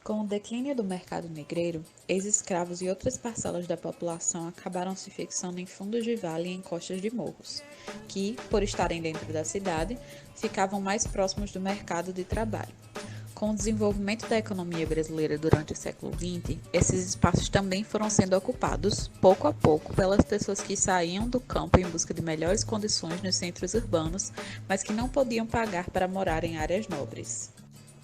Com o declínio do mercado negreiro, ex-escravos e outras parcelas da população acabaram se fixando em fundos de vale e em costas de morros, que, por estarem dentro da cidade, ficavam mais próximos do mercado de trabalho. Com o desenvolvimento da economia brasileira durante o século XX, esses espaços também foram sendo ocupados, pouco a pouco, pelas pessoas que saíam do campo em busca de melhores condições nos centros urbanos, mas que não podiam pagar para morar em áreas nobres.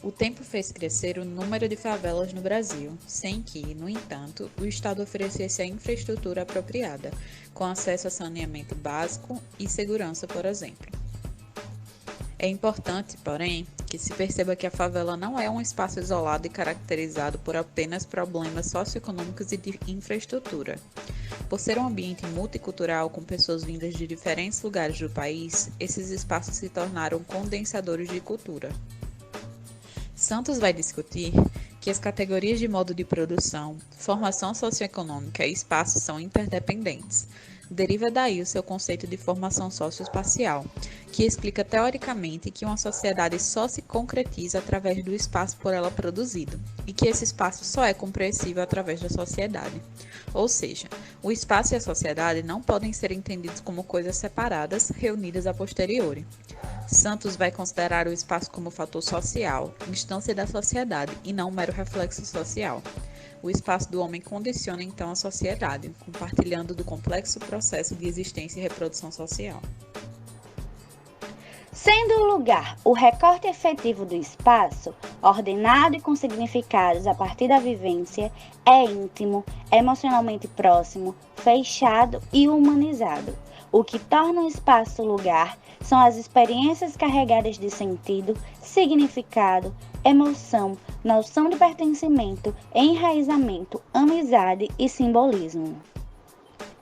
O tempo fez crescer o número de favelas no Brasil, sem que, no entanto, o Estado oferecesse a infraestrutura apropriada, com acesso a saneamento básico e segurança, por exemplo. É importante, porém, que se perceba que a favela não é um espaço isolado e caracterizado por apenas problemas socioeconômicos e de infraestrutura. Por ser um ambiente multicultural com pessoas vindas de diferentes lugares do país, esses espaços se tornaram condensadores de cultura. Santos vai discutir que as categorias de modo de produção, formação socioeconômica e espaço são interdependentes. Deriva daí o seu conceito de formação socioespacial, que explica teoricamente que uma sociedade só se concretiza através do espaço por ela produzido, e que esse espaço só é compreensível através da sociedade. Ou seja, o espaço e a sociedade não podem ser entendidos como coisas separadas, reunidas a posteriori. Santos vai considerar o espaço como fator social, instância da sociedade, e não um mero reflexo social. O espaço do homem condiciona então a sociedade, compartilhando do complexo processo de existência e reprodução social. Sendo o lugar o recorte efetivo do espaço, ordenado e com significados a partir da vivência, é íntimo, emocionalmente próximo, fechado e humanizado. O que torna o espaço lugar são as experiências carregadas de sentido, significado, emoção, noção de pertencimento, enraizamento, amizade e simbolismo.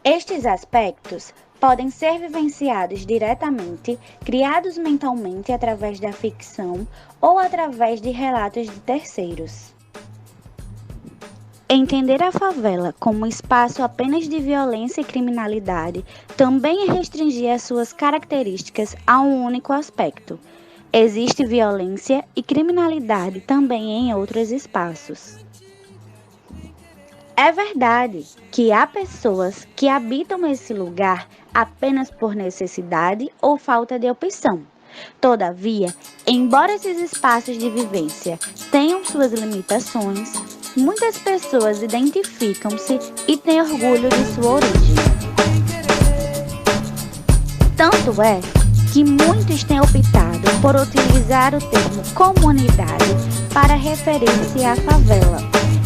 Estes aspectos podem ser vivenciados diretamente, criados mentalmente através da ficção ou através de relatos de terceiros. Entender a favela como espaço apenas de violência e criminalidade também é restringir as suas características a um único aspecto. Existe violência e criminalidade também em outros espaços. É verdade que há pessoas que habitam esse lugar apenas por necessidade ou falta de opção. Todavia, embora esses espaços de vivência tenham suas limitações, muitas pessoas identificam-se e têm orgulho de sua origem. Tanto é que muitos têm optado por utilizar o termo comunidade para referir-se à favela.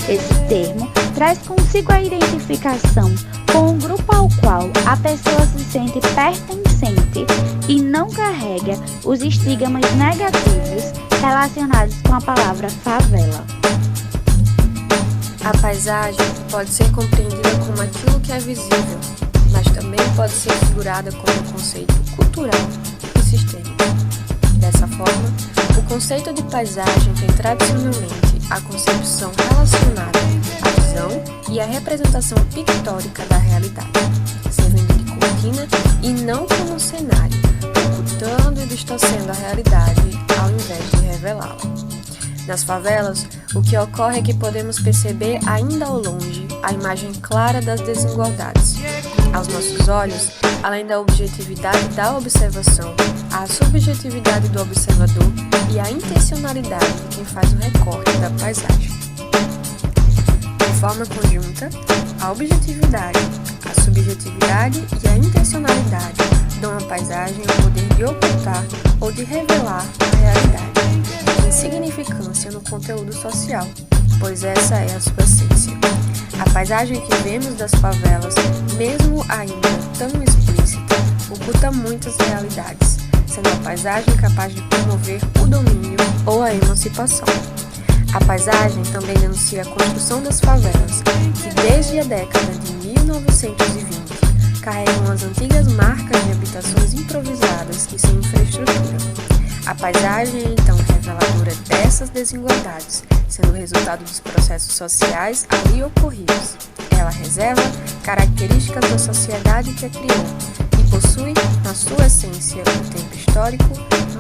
Esse termo traz consigo a identificação com o grupo ao qual a pessoa se sente pertencente e não carrega os estigmas negativos relacionados com a palavra favela. A paisagem pode ser compreendida como aquilo que é visível, mas também pode ser figurada como um conceito cultural e sistêmico. Dessa forma, o conceito de paisagem tem tradicionalmente a concepção relacionada à visão e à representação pictórica da realidade, servindo de cortina e não como um cenário, ocultando e distorcendo a realidade ao invés de revelá-la. Nas favelas, o que ocorre é que podemos perceber ainda ao longe a imagem clara das desigualdades. Aos nossos olhos, além da objetividade da observação, há a subjetividade do observador e a intencionalidade de quem faz o recorte da paisagem. De forma conjunta, a objetividade, a subjetividade e a intencionalidade dão à paisagem o poder de ocultar ou de revelar a realidade, em significância no conteúdo social, pois essa é a sua essência. A paisagem que vemos das favelas, mesmo ainda tão explícita, oculta muitas realidades, sendo a paisagem capaz de promover o domínio ou a emancipação. A paisagem também denuncia a construção das favelas, que desde a década de 1920 carregam as antigas marcas de habitações improvisadas e sem infraestrutura. A paisagem é então reveladora dessas desigualdades, sendo resultado dos processos sociais ali ocorridos. Ela reserva características da sociedade que a criou e possui, na sua essência, o tempo histórico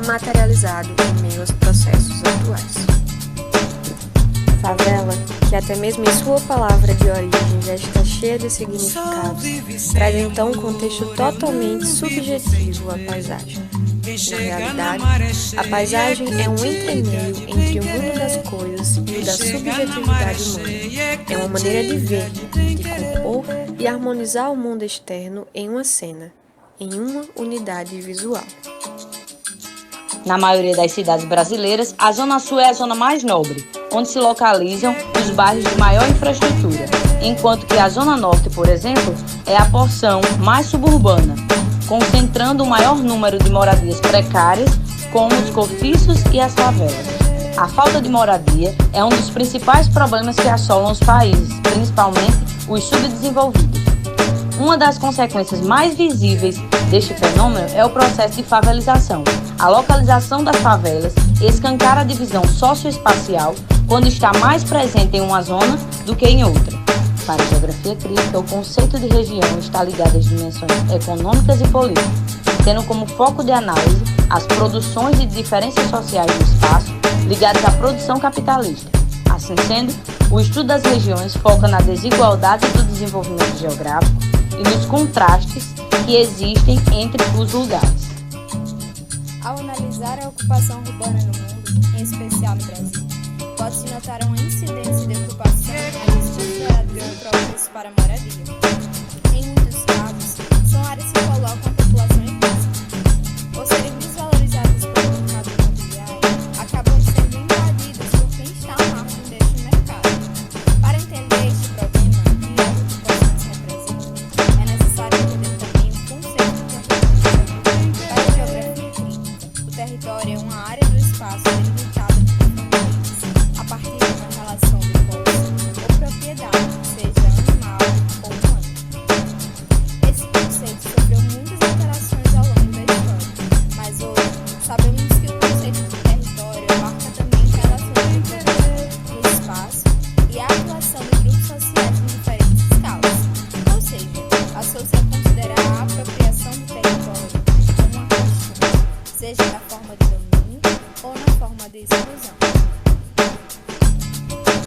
materializado em meio aos processos atuais. Favela que até mesmo em sua palavra de origem já está cheia de significados, traz então um contexto totalmente subjetivo à paisagem. Na realidade, a paisagem é um entremeio entre o mundo das coisas e o da subjetividade humana. É uma maneira de ver, de compor e harmonizar o mundo externo em uma cena, em uma unidade visual. Na maioria das cidades brasileiras, a Zona Sul é a zona mais nobre, onde se localizam os bairros de maior infraestrutura, enquanto que a Zona Norte, por exemplo, é a porção mais suburbana, concentrando o maior número de moradias precárias, como os cortiços e as favelas. A falta de moradia é um dos principais problemas que assolam os países, principalmente os subdesenvolvidos. Uma das consequências mais visíveis deste fenômeno é o processo de favelização. A localização das favelas escancara a divisão socioespacial quando está mais presente em uma zona do que em outra. Para a geografia crítica, o conceito de região está ligado às dimensões econômicas e políticas, tendo como foco de análise as produções e diferenças sociais do espaço ligadas à produção capitalista. Assim sendo, o estudo das regiões foca na desigualdade do desenvolvimento geográfico e nos contrastes que existem entre os lugares. Ao analisar a ocupação urbana no mundo, em especial no Brasil, pode-se notar uma incidência de ocupação consideradas impróprias para a moradia. Em muitos casos, são áreas que colocam a população em risco. Por serem desvalorizadas pelo mercado imobiliário, acabam sendo invadidas por quem está à margem deste mercado. Para entender este problema que as ocupações representam, é necessário entender também o conceito de território. Para a geografia crítica, o território é uma área do espaço delimitada por fronteiras, a partir de uma relação de posse ou propriedade, seja animal ou humana. Esse conceito sofreu muitas alterações ao longo da história, mas hoje sabemos que o conceito de território abarca também relações de interesse no espaço e a atuação de grupos sociais em diferentes escalas, ou seja, passou-se a considerar a apropriação do território como uma questão, seja na forma de domínio ou na forma de exclusão.